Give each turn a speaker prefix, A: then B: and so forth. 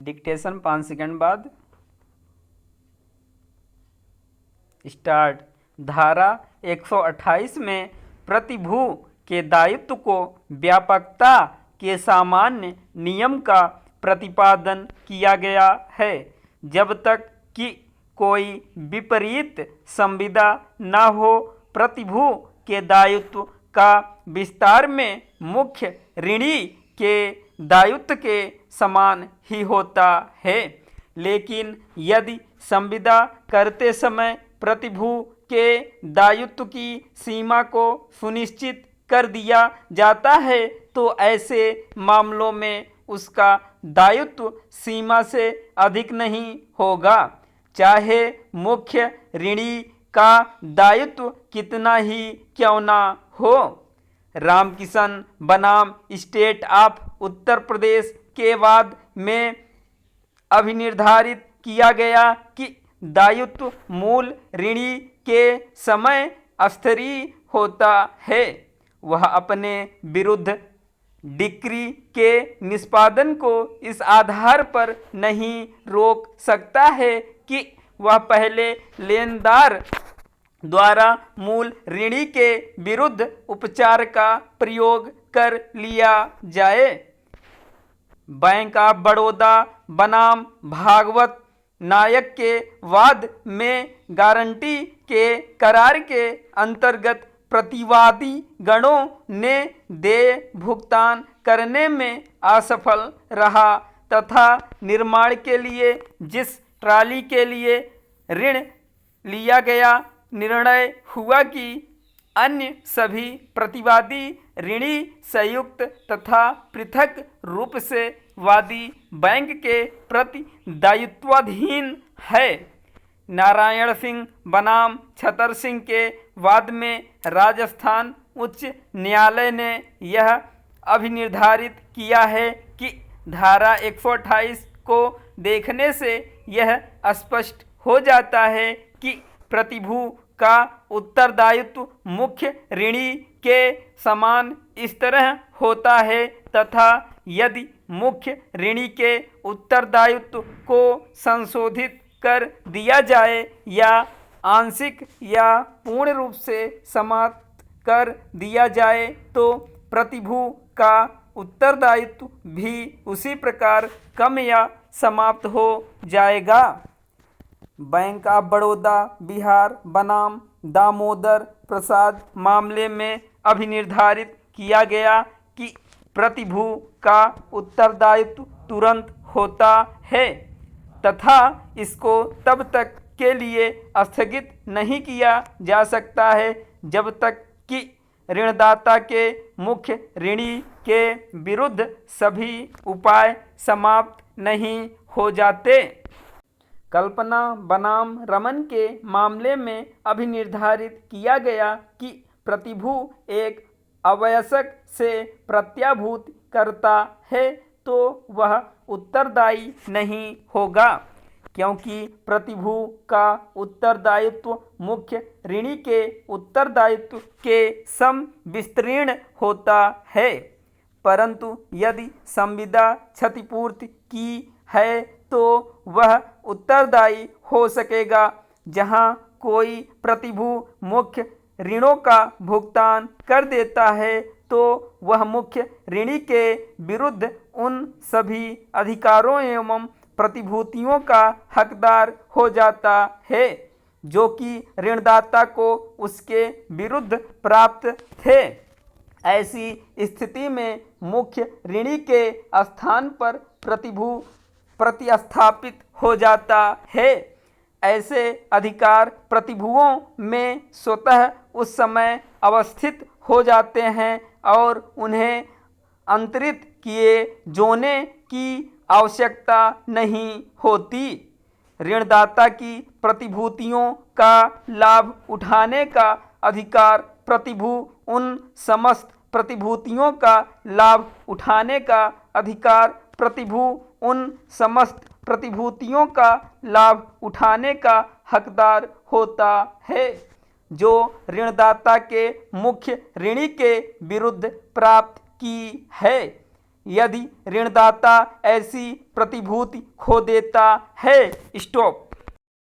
A: Dictation 5 second बाद start. धारा 128 में प्रतिभू के दायित्व को व्यापकता के सामान्य नियम का प्रतिपादन किया गया है जब तक कि कोई विपरीत संविदा न हो। प्रतिभू के दायित्व का विस्तार में मुख्य ऋणी के दायित्व के समान ही होता है, लेकिन यदि संविदा करते समय प्रतिभू के दायित्व की सीमा को सुनिश्चित कर दिया जाता है तो ऐसे मामलों में उसका दायित्व सीमा से अधिक नहीं होगा, चाहे मुख्य ऋणी का दायित्व कितना ही क्यों ना हो। रामकिशन बनाम स्टेट ऑफ उत्तर प्रदेश के वाद में अभिनिर्धारित किया गया कि दायित्व मूल ऋणी के समय स्तरीय होता है। वह अपने विरुद्ध डिक्री के निष्पादन को इस आधार पर नहीं रोक सकता है कि वह पहले लेनदार द्वारा मूल ऋणी के विरुद्ध उपचार का प्रयोग कर लिया जाए। बैंक ऑफ बड़ौदा बनाम भागवत नायक के वाद में गारंटी के करार के अंतर्गत प्रतिवादी गणों ने देय भुगतान करने में असफल रहा तथा निर्माण के लिए जिस ट्राली के लिए ऋण लिया गया निर्णय हुआ कि अन्य सभी प्रतिवादी ऋणी संयुक्त तथा पृथक रूप से वादी बैंक के प्रति दायित्वाधीन है। नारायण सिंह बनाम छतर सिंह के वाद में राजस्थान उच्च न्यायालय ने यह अभिनिर्धारित किया है कि धारा 128 को देखने से यह स्पष्ट हो जाता है कि प्रतिभू का उत्तरदायित्व मुख्य ऋणी के समान इस तरह होता है तथा यदि मुख्य ऋणी के उत्तरदायित्व को संशोधित कर दिया जाए या आंशिक या पूर्ण रूप से समाप्त कर दिया जाए तो प्रतिभू का उत्तरदायित्व भी उसी प्रकार कम या समाप्त हो जाएगा। बैंक ऑफ बड़ौदा बिहार बनाम दामोदर प्रसाद मामले में अभिनिर्धारित किया गया कि प्रतिभू का उत्तरदायित्व तुरंत होता है तथा इसको तब तक के लिए स्थगित नहीं किया जा सकता है जब तक कि ऋणदाता के मुख्य ऋणी के विरुद्ध सभी उपाय समाप्त नहीं हो जाते। कल्पना बनाम रमन के मामले में अभिनिर्धारित किया गया कि प्रतिभू एक अवयस्क से प्रत्याभूत करता है तो वह उत्तरदायी नहीं होगा क्योंकि प्रतिभू का उत्तरदायित्व मुख्य ऋणी के उत्तरदायित्व के सम विस्तीर्ण होता है। परंतु यदि संविदा क्षतिपूर्ति की है तो वह उत्तरदायी हो सकेगा। जहां कोई प्रतिभू मुख्य ऋणों का भुगतान कर देता है तो वह मुख्य ऋणी के विरुद्ध उन सभी अधिकारों एवं प्रतिभूतियों का हकदार हो जाता है जो कि ऋणदाता को उसके विरुद्ध प्राप्त थे। ऐसी स्थिति में मुख्य ऋणी के स्थान पर प्रतिभू प्रतिस्थापित हो जाता है। ऐसे अधिकार प्रतिभुओं में स्वतः उस समय अवस्थित हो जाते हैं और उन्हें अंतरित किए जाने की आवश्यकता नहीं होती। ऋणदाता की प्रतिभूतियों का लाभ उठाने का अधिकार प्रतिभू उन समस्त प्रतिभूतियों का लाभ उठाने का अधिकार प्रतिभू उन समस्त प्रतिभूतियों का लाभ उठाने का हकदार होता है जो ऋणदाता के मुख्य ऋणी के विरुद्ध प्राप्त की है। यदि ऋणदाता ऐसी प्रतिभूति खो देता है। स्टॉप।